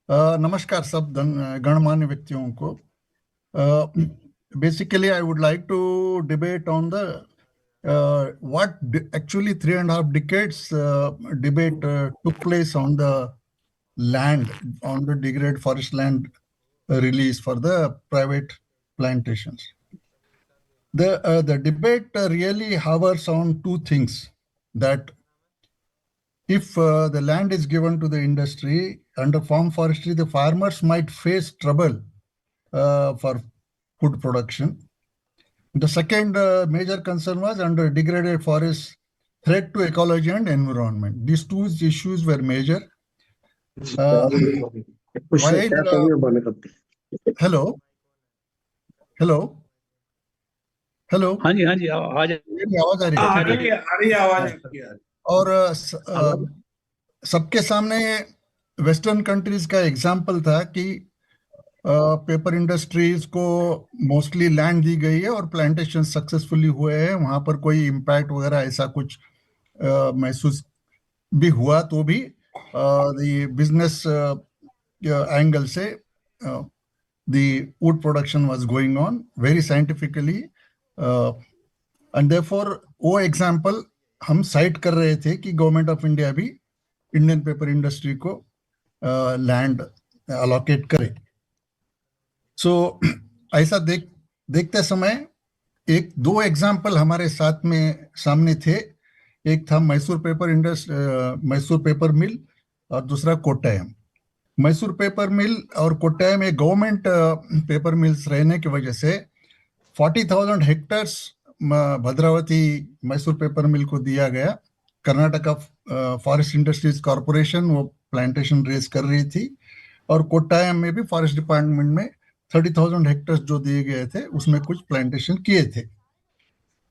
नमस्कार सब गणमान्य व्यक्तियों को। Basically, I would like to debate on the actually 3.5 decades debate took place on the land, on the degraded forest land release for the private plantations. The debate really hovers on two things: that if the land is given to the industry under farm forestry, the farmers might face trouble for food production. The second major concern was under degraded forest, threat to ecology and environment. These two issues were major. While hello, hello, hello, हाँ जी आवाज मेरी आवाज आ रही है? आ रही आवाज। और सबके सामने वेस्टर्न कंट्रीज का एग्जाम्पल था कि पेपर इंडस्ट्रीज को मोस्टली लैंड दी गई है और प्लांटेशन सक्सेसफुली हुए हैं, वहां पर कोई इम्पैक्ट वगैरह ऐसा कुछ महसूस भी हुआ तो भी बिजनेस एंगल से the wood production was going on very scientifically and therefore वो एग्जाम्पल हम साइट कर रहे थे कि गवर्नमेंट ऑफ इंडिया भी इंडियन पेपर इंडस्ट्री को लैंड अलोकेट करे। सो ऐसा देखते समय एक दो एग्जाम्पल हमारे साथ में सामने थे। एक था मैसूर पेपर मिल और दूसरा कोट्टायम। मैसूर पेपर मिल और कोट्टायम में गवर्नमेंट पेपर मिल्स रहने की वजह से 40,000 हेक्टर्स भद्रावती मैसूर पेपर मिल को दिया गया। कर्नाटका फॉरेस्ट इंडस्ट्रीज कॉरपोरेशन वो प्लांटेशन रेज कर रही थी और कोट्टायम में भी फॉरेस्ट डिपार्टमेंट में 30,000 हेक्टर्स जो दिए गए थे उसमें कुछ प्लांटेशन किए थे।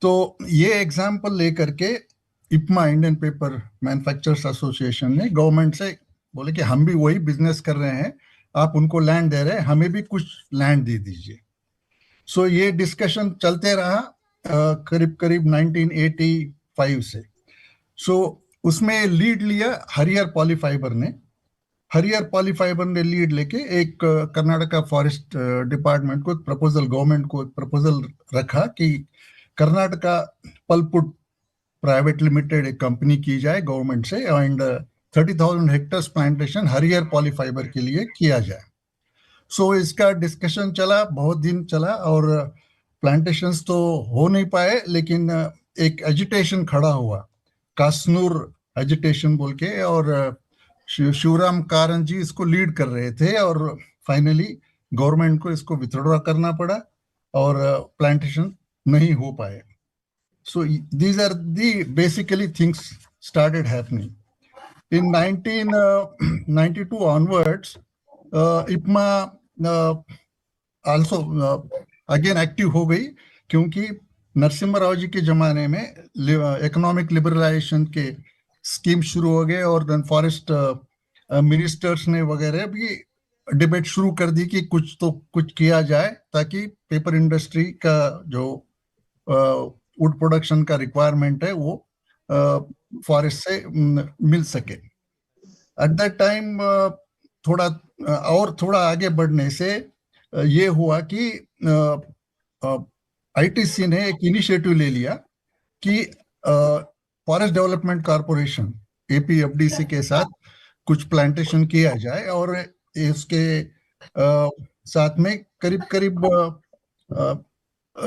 तो ये एग्जाम्पल लेकर के इप्मा, इंडियन पेपर मैन्युफैक्चरर्स एसोसिएशन ने गवर्नमेंट से बोले कि हम भी वही बिजनेस कर रहे हैं, आप उनको लैंड दे रहे हैं, हमें भी कुछ लैंड दे दीजिए। सो ये डिस्कशन चलते रहा करीब करीब 1985 से। सो उसमें लीड लिया हरियर पॉलीफाइबर ने लीड लेके एक कर्नाटका फॉरेस्ट डिपार्टमेंट को प्रपोजल, गवर्नमेंट को प्रपोजल रखा कि कर्नाटका पल्पवुड प्राइवेट लिमिटेड एक कंपनी की जाए गवर्नमेंट से एंड 30,000 हेक्टर्स प्लांटेशन हरियर पॉलीफाइबर के लिए किया जाए। सो इसका डिस्कशन चला, बहुत दिन चला और प्लांटेशंस तो हो नहीं पाए, लेकिन एक एजिटेशन खड़ा हुआ, कासनूर एजिटेशन बोल के, और शिवराम कारंजी इसको लीड कर रहे थे और फाइनली गवर्नमेंट को इसको विथड्रॉ करना पड़ा और प्लांटेशन नहीं हो पाए। So these are the basically things started happening. In 1992 onwards, IPMA also again active हो गई, क्योंकि नरसिम्हा राव जी के जमाने में इकोनॉमिक लिबरलाइजेशन के स्कीम शुरू हो गए और देन फॉरेस्ट मिनिस्टर्स ने वगैरह भी डिबेट शुरू कर दी कि कुछ किया जाए ताकि पेपर इंडस्ट्री का जो वुड प्रोडक्शन का रिक्वायरमेंट है वो फॉरेस्ट से मिल सके। एट दैट टाइम थोड़ा आगे बढ़ने से ये हुआ कि आईटीसी ने एक इनिशिएटिव ले लिया कि फॉरेस्ट डेवलपमेंट कॉर्पोरेशन एपीएफडीसी के साथ कुछ प्लांटेशन किया जाए और इसके साथ में करीब करीब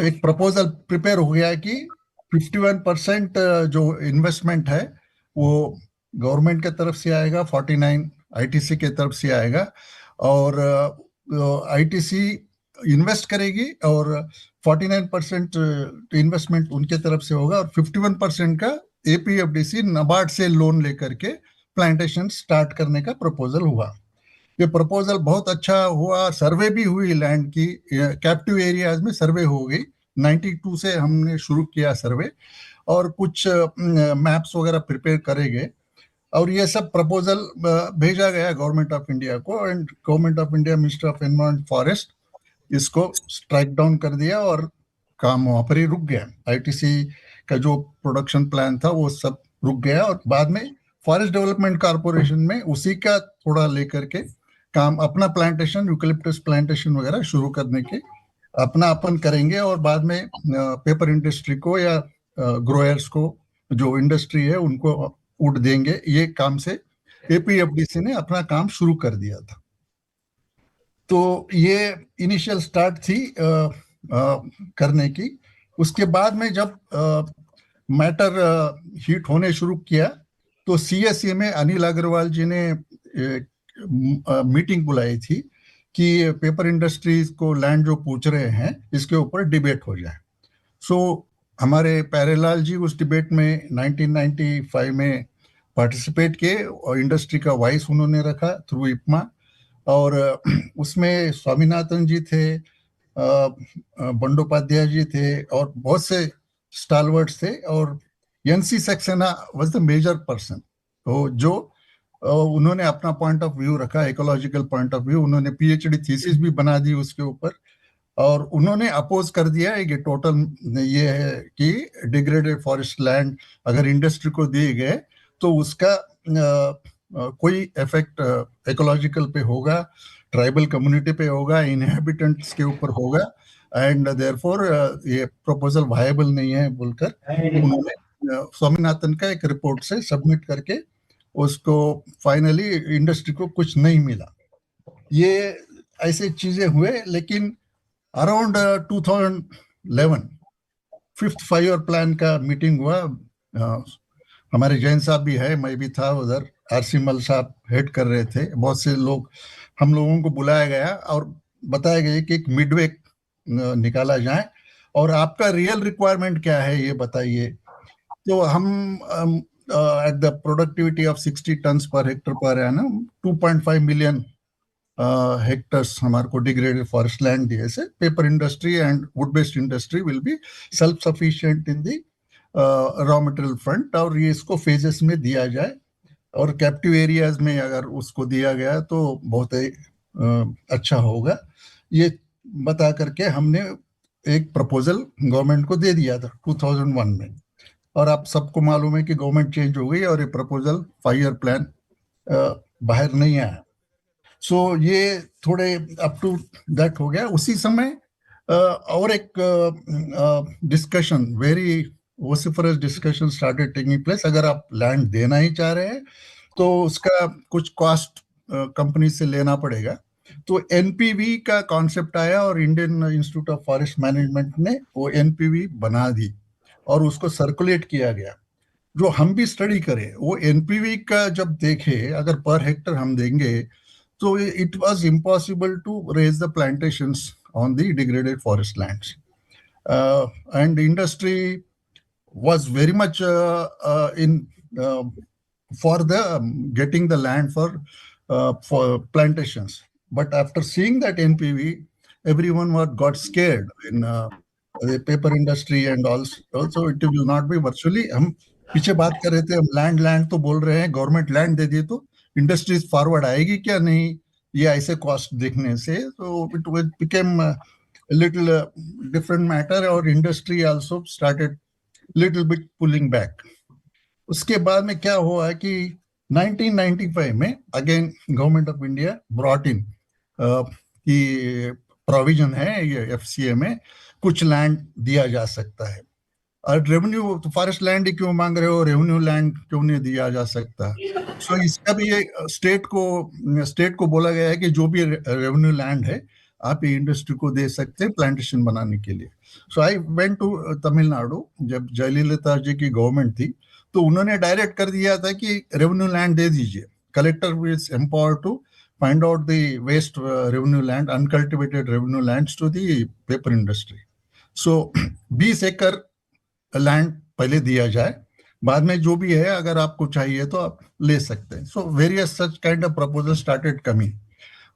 एक प्रपोजल प्रिपेयर हो गया कि 51% जो इन्वेस्टमेंट है वो गवर्नमेंट के तरफ से आएगा, 49 आईटीसी के तरफ से आएगा और आईटीसी इन्वेस्ट करेगी और 49% इन्वेस्टमेंट उनके तरफ से होगा और 51% का एपीएफडीसी नाबार्ड से लोन लेकर के प्लांटेशन स्टार्ट करने का प्रपोजल हुआ। ये प्रपोजल बहुत अच्छा हुआ, सर्वे भी हुई, लैंड की कैप्टिव एरियाज में सर्वे हो गई। 92 से हमने शुरू किया सर्वे और कुछ मैप्स वगैरह प्रिपेयर करे गए और ये सब प्रपोजल भेजा गया गवर्नमेंट ऑफ इंडिया को and government of India, minister of environment forest इसको स्ट्राइक डाउन कर दिया और काम वहां पर ही रुक गया। आईटीसी का जो प्रोडक्शन प्लान था वो सब रुक गया और बाद में फॉरेस्ट डेवलपमेंट कॉर्पोरेशन में उसी का थोड़ा लेकर के काम अपना प्लांटेशन, यूकलिप्टस प्लांटेशन वगैरह शुरू करने के अपना अपन करेंगे, और बाद में पेपर इंडस्ट्री को या ग्रोयर्स को, जो इंडस्ट्री है, उनको वुड देंगे। ये काम से एपीएफडीसी ने अपना काम शुरू कर दिया था। तो ये इनिशियल स्टार्ट थी करने की। उसके बाद में जब मैटर हीट होने शुरू किया, तो सीएससी में अनिल अग्रवाल जी ने मीटिंग बुलाई थी कि पेपर इंडस्ट्रीज को लैंड जो पूछ रहे हैं इसके ऊपर डिबेट हो जाए। सो हमारे प्यारेलाल जी उस डिबेट में 1995 में पार्टिसिपेट किए, और इंडस्ट्री का वॉइस उन्होंने रखा थ्रू इपमा। और उसमें स्वामीनाथन जी थे, बंडोपाध्याय जी थे, और बहुत से स्टालवर्ड्स थे, और NC Saxena was the major person. तो जो उन्होंने अपना पॉइंट ऑफ व्यू रखा, इकोलॉजिकल पॉइंट ऑफ व्यू, उन्होंने पीएचडी थीसिस भी बना दी उसके ऊपर, और उन्होंने अपोज कर दिया है कि टोटल ये है कि डिग्रेडेड फॉरेस्ट लैंड अगर इंडस्ट्री को दिए गए तो उसका कोई इफेक्ट इकोलॉजिकल पे होगा, ट्राइबल कम्युनिटी पे होगा, इनहेबिटेंट्स के ऊपर होगा, एंड देयरफॉर ये प्रपोजल वायबल नहीं है बोलकर उन्होंने स्वामीनाथन का एक रिपोर्ट से सबमिट करके उसको फाइनली इंडस्ट्री को कुछ नहीं मिला। ये ऐसे चीजें हुए। लेकिन अराउंड 2011 फिफ्थ 5 ईयर प्लान का मीटिंग हुआ। हमारे जैन साहब भी है, मैं भी था उधर, आरसी मल साहब हेड कर रहे थे, बहुत से लोग, हम लोगों को बुलाया गया और बताया गया कि एक मिडवे निकाला जाए और आपका रियल रिक्वायरमेंट क्या है ये बताइए। तो हम at the productivity of 60 tons per hectare per annum 2.5 million hectares हमारे को डिग्रेडेड फॉरेस्ट लैंड दिए से paper industry and wood based industry will be self sufficient in the raw material front, और ये इसको फेजेस में दिया जाए, और कैप्टिव एरियाज में अगर उसको दिया गया तो बहुत ही अच्छा होगा। ये बता करके हमने एक प्रपोजल गवर्नमेंट को दे दिया था 2001 में, और आप सबको मालूम है कि गवर्नमेंट चेंज हो गई और ये प्रपोजल 5 ईयर प्लान बाहर नहीं आया। सो ये थोड़े अप टू दैट हो गया। उसी समय और एक discussion, very vociferous discussion started taking place. अगर आप लैंड देना ही चाह रहे हैं तो उसका कुछ कॉस्ट कंपनी से लेना पड़ेगा। तो एनपीवी का कॉन्सेप्ट आया और Indian institute of forest management ने वो एनपीवी बना दी और उसको सर्कुलेट किया गया। जो हम भी स्टडी करें वो एनपीवी का जब देखे, अगर पर हेक्टर हम देंगे तो it was impossible to raise the plantations on the degraded forest lands. And industry was very much in for the getting the land for plantations. But after seeing that NPV, everyone got scared in the paper industry, and also it will not be virtually. हम पीछे बात कर रहे थे, हम land तो बोल रहे हैं, गवर्नमेंट लैंड दे दी तो इंडस्ट्रीज फॉरवर्ड आएगी क्या नहीं, ये ऐसे कॉस्ट देखने से। तो it became little different matter, और industry also started little bit pulling back. उसके बाद में क्या हुआ कि 1995 में again government of India brought in कि प्रोविजन है ये एफसीए में कुछ लैंड दिया जा सकता है। और रेवेन्यू तो फॉरेस्ट लैंड ही क्यों मांग रहे हो, रेवेन्यू लैंड क्यों नहीं दिया जा सकता। सो इसका भी ये स्टेट को बोला गया है कि जो भी रेवेन्यू लैंड है आप ये इंडस्ट्री को दे सकते हैं प्लांटेशन बनाने के लिए। सो आई वेंट टू तमिलनाडु, जब जयललिता जी की गवर्नमेंट थी तो उन्होंने डायरेक्ट कर दिया था कि रेवेन्यू लैंड दे दीजिए। Collector is empowered to find out the waste revenue land, uncultivated revenue lands to the paper industry. So 20 एकड़ लैंड पहले दिया जाए, बाद में जो भी है अगर आपको चाहिए तो आप ले सकते हैं। So various such kind of proposal started coming,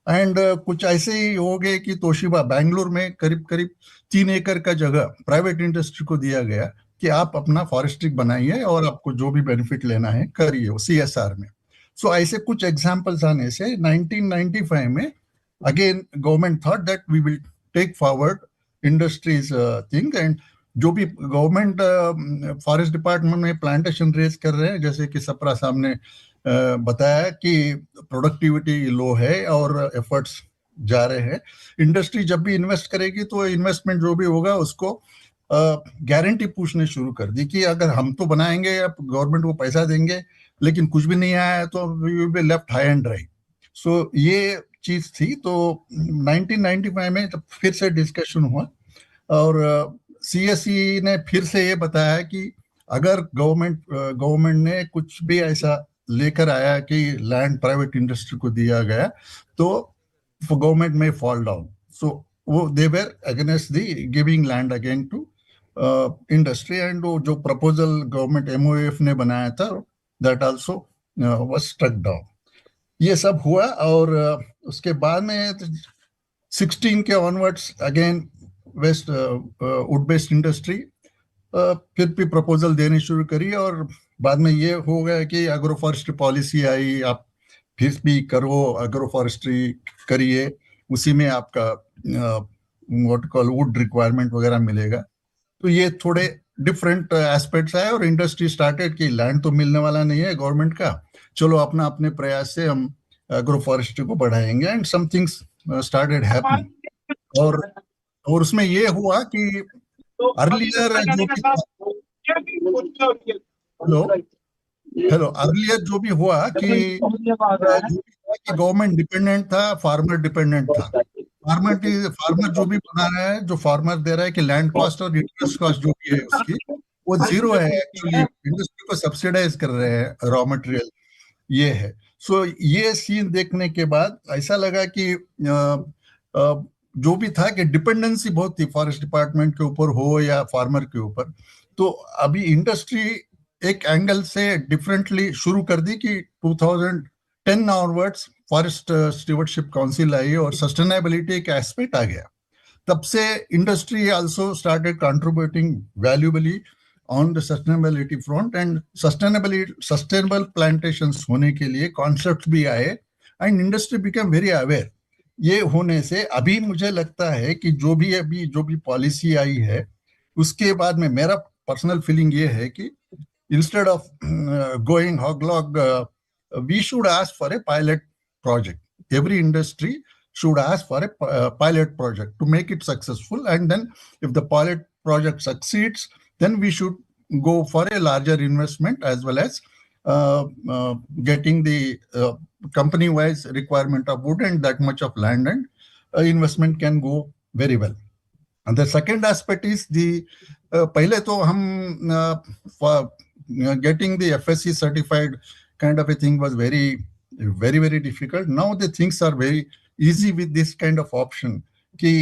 and कुछ ऐसे ही हो गए कि तोशिबा बेंगलुरु में करीब 3 एकड़ का जगह प्राइवेट इंडस्ट्री को दिया गया कि आप अपना फॉरेस्ट्री बनाइए और आपको जो भी बेनिफिट लेना है करिए सीएसआर में। सो ऐसे कुछ एग्जांपल्स आने से 1995 में again government thought that we will take forward industries thing, and जो भी गवर्नमेंट फॉरेस्ट डिपार्टमेंट में प्लांटेशन रेज कर रहे हैं, जैसे कि सप्रा साहब ने बताया कि प्रोडक्टिविटी लो है और एफर्ट्स जा रहे हैं। इंडस्ट्री जब भी इन्वेस्ट करेगी तो इन्वेस्टमेंट जो भी होगा उसको गारंटी पूछने शुरू कर दी कि अगर हम तो बनाएंगे या गवर्नमेंट को पैसा देंगे लेकिन कुछ भी नहीं आया है तो we will be left high and dry. So ये चीज थी। तो 1995 में जब फिर से डिस्कशन हुआ और सीएसई ने फिर से ये बताया कि अगर गवर्नमेंट ने कुछ भी ऐसा लेकर आया कि लैंड प्राइवेट इंडस्ट्री को दिया गया तो गवर्नमेंट में फॉल डाउन। सो वो they were against the giving land again to industry and वो जो प्रपोजल गवर्नमेंट एमओएफ ने बनाया था that also was struck down. ये सब हुआ और उसके बाद में 16 के onwards again waste wood based industry फिर भी प्रपोजल देनी शुरू करी और बाद में ये हो गया कि एग्रो फॉरेस्ट्री पॉलिसी आई, आप फिर भी करो एग्रो फॉरेस्ट्री करिए, उसी में आपका व्हाट कॉल वुड रिक्वायरमेंट वगैरह मिलेगा। तो ये थोड़े डिफरेंट एस्पेक्ट्स आए और इंडस्ट्री स्टार्टेड कि लैंड तो मिलने वाला नहीं है गवर्नमेंट का, चलो अपना अपने प्रयास से हम एग्रो फॉरेस्ट्री को बढ़ाएंगे एंड समथिंग स्टार्टेड हैपनिंग। और उसमें ये हुआ कि अर्लियर जो भी हेलो अर्लियर जो भी हुआ कि गवर्नमेंट डिपेंडेंट था, फार्मर डिपेंडेंट था। फार्मर जो भी बना रहा है, जो फार्मर दे रहा है कि लैंड कॉस्ट और इंटरेस्ट कॉस्ट जो भी है उसकी वो जीरो है। एक्चुअली इंडस्ट्री को सब्सिडाइज कर रहे हैं रॉ मटेरियल, ये है। सो ये सीन देखने के बाद ऐसा लगा कि जो भी था कि डिपेंडेंसी बहुत थी फॉरेस्ट डिपार्टमेंट के ऊपर हो या फार्मर के ऊपर। तो अभी इंडस्ट्री एक एंगल से डिफरेंटली शुरू कर दी कि 2010 ऑनवर्ड्स फॉरेस्ट स्टीवर्डशिप काउंसिल आई और सस्टेनेबिलिटी का एस्पेक्ट आ गया। तब से industry also started contributing valuably on the sustainability front and sustainable plantations होने के लिए कॉन्सेप्ट भी आए and industry become very aware. ये होने से अभी मुझे लगता है कि जो भी पॉलिसी आई है उसके बाद में मेरा पर्सनल फीलिंग ये है कि instead of going hoglog, we should ask for a pilot project. Every industry should ask for a pilot project to make it successful, and then if the pilot project succeeds, then we should go for a larger investment as well as getting the company-wise requirement of wood and that much of land, and investment can go very well. And the second aspect is the पहले तो हम getting the FSC certified kind of a thing was very difficult. Now the things are very easy with this kind of option कि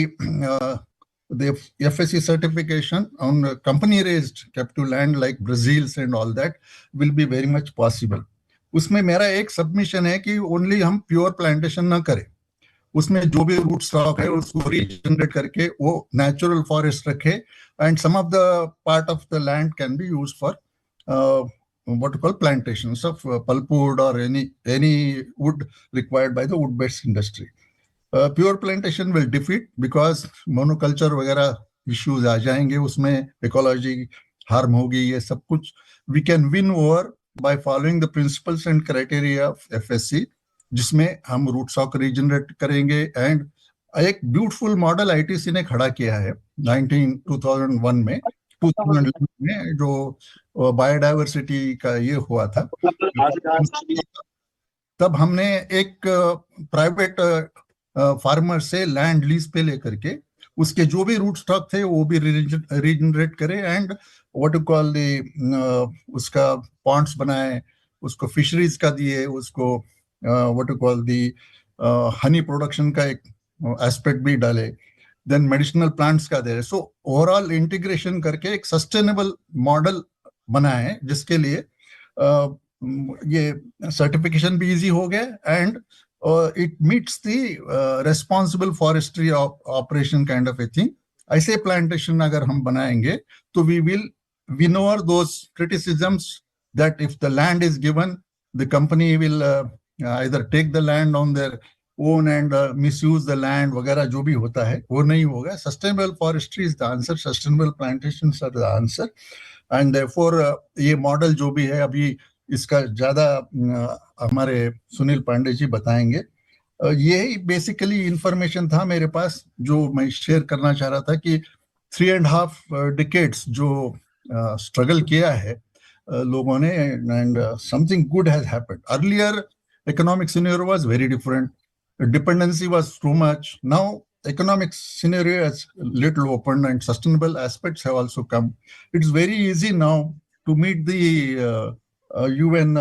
the FSC certification on company raised capital land like Brazils and all that will be very much possible. उसमें मेरा एक submission है कि only हम pure plantation ना करें, उसमें जो भी रूट स्टॉक है उसको रीजनरेट करके वो नेचुरल फॉरेस्ट रखे and some of the part of the land can be used for what you call plantations of pulpwood or any wood required by the wood based industry. Pure plantation will defeat because monoculture वगैरह issues आ जाएंगे, उसमें ecology harm होगी, ये सब कुछ we can win over by following the principles and criteria of FSC, जिसमें हम root stock regenerate करेंगे। एंड एक ब्यूटीफुल मॉडल आईटीसी ने खड़ा किया है 2001 में जो बायोडाइवर्सिटी का ये हुआ था। तब हमने एक प्राइवेट फार्मर से लैंड लीज पे लेकर के उसके जो भी रूट स्टॉक थे वो भी रीजनरेट करे and what you call the उसका पॉन्ड्स बनाए, उसको फिशरीज का दिए, उसको what you call the honey production का एक एस्पेक्ट भी डाले, देन मेडिसिनल प्लांट्स का दे। सो ओवरऑल इंटीग्रेशन करके एक सस्टेनेबल मॉडल बनाए जिसके लिए ये सर्टिफिकेशन भी इजी हो गया and it meets the responsible forestry operation kind of a thing. ऐसे प्लांटेशन अगर हम बनाएंगे तो we will win over those criticisms that if the land is given the company will either take the land on their own and misuse the land वगैरह जो भी होता है वो नहीं होगा। Sustainable forestry is the answer, sustainable plantations are the answer and therefore ये model जो भी है अभी इसका ज्यादा हमारे सुनील पांडे जी बताएंगे। यही बेसिकली इंफॉर्मेशन था मेरे पास जो मैं शेयर करना चाह रहा था कि 3.5 डिकेड्स जो स्ट्रगल किया है लोगों ने, and something good has happened. Earlier economic scenario was very different. Dependency was too much. Now economic scenario has little opened and sustainable aspects have also come. It's very easy now to meet the UN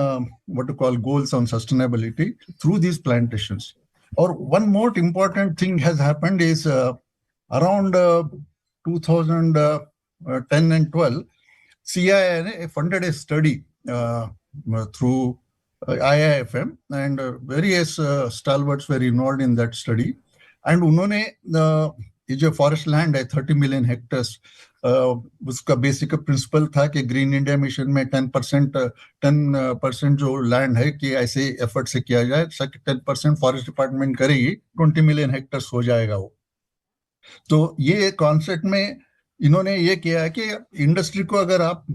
what to call goals on sustainability through these plantations. Or one more important thing has happened is around 2010 and 12, CIA funded a study through IIFM, and various stalwarts were involved in that study. And उन्होंने ये जो forest land है 30 million hectares, उसका basic principle था कि green India mission में 10% जो land है कि ऐसे एफर्ट से किया जाए, 10% फॉरेस्ट डिपार्टमेंट करेगी, 20 मिलियन हेक्टर्स हो जाएगा वो। तो ये कॉन्सेप्ट में इन्होंने ये किया है कि इंडस्ट्री को अगर आप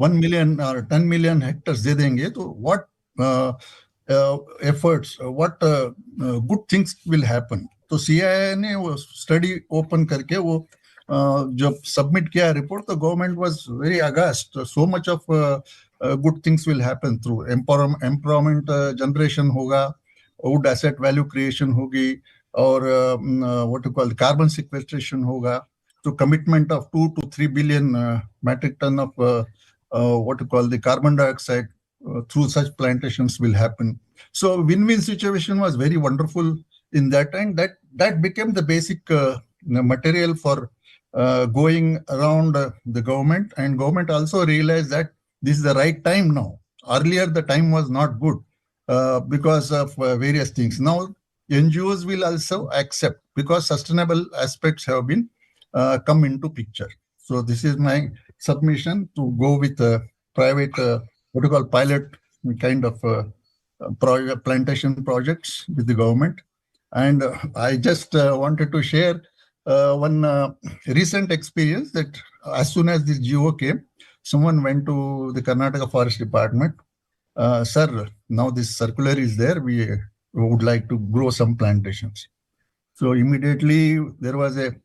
1 मिलियन और 10 मिलियन हेक्टर्स दे देंगे तो what efforts, what good things will happen. तो सीआईए ने वो स्टडी ओपन करके वो जब सबमिट किया रिपोर्ट, तो government was very August, so much of good things will happen through empowerment generation होगा, वुड एसेट वैल्यू क्रिएशन होगी, और what you call carbon sequestration होगा। तो commitment of 2 to 3 billion metric ton of what you call the carbon dioxide through such plantations will happen. So win-win situation was very wonderful in that, and that became the basic material for going around the government, and government also realized that this is the right time now. Earlier the time was not good because of various things. Now NGOs will also accept because sustainable aspects have been come into picture. So this is my submission to go with private, what you call pilot kind of plantation projects with the government. And I just wanted to share one recent experience that as soon as this GO came, someone went to the Karnataka Forest Department. Sir, now this circular is there. We would like to grow some plantations. So immediately there was a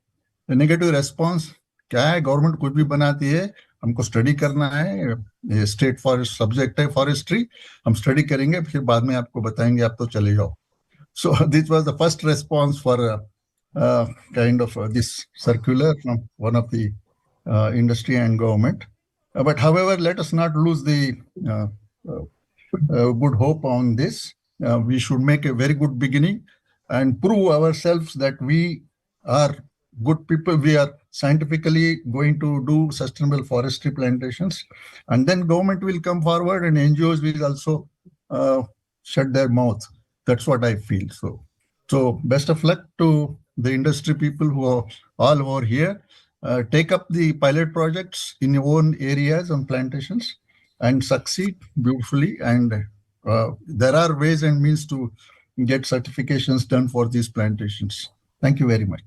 negative response. क्या है, government कुछ भी बनाती है, हमको study करना है, ये स्टेट फॉरेस्ट सब्जेक्ट है फॉरेस्ट्री, हम स्टडी करेंगे, फिर बाद में आपको बताएंगे, आप तो चले जाओ। So this was the first response for kind of this circular from one of the industry and government. But however, let us not lose the good hope on this. We should make a very good beginning and prove ourselves that we are good people. We are scientifically going to do sustainable forestry plantations, and then government will come forward and NGOs will also shut their mouth. That's what I feel. So best of luck to the industry people who are all over here. Take up the pilot projects in your own areas on plantations and succeed beautifully. And there are ways and means to get certifications done for these plantations. Thank you very much.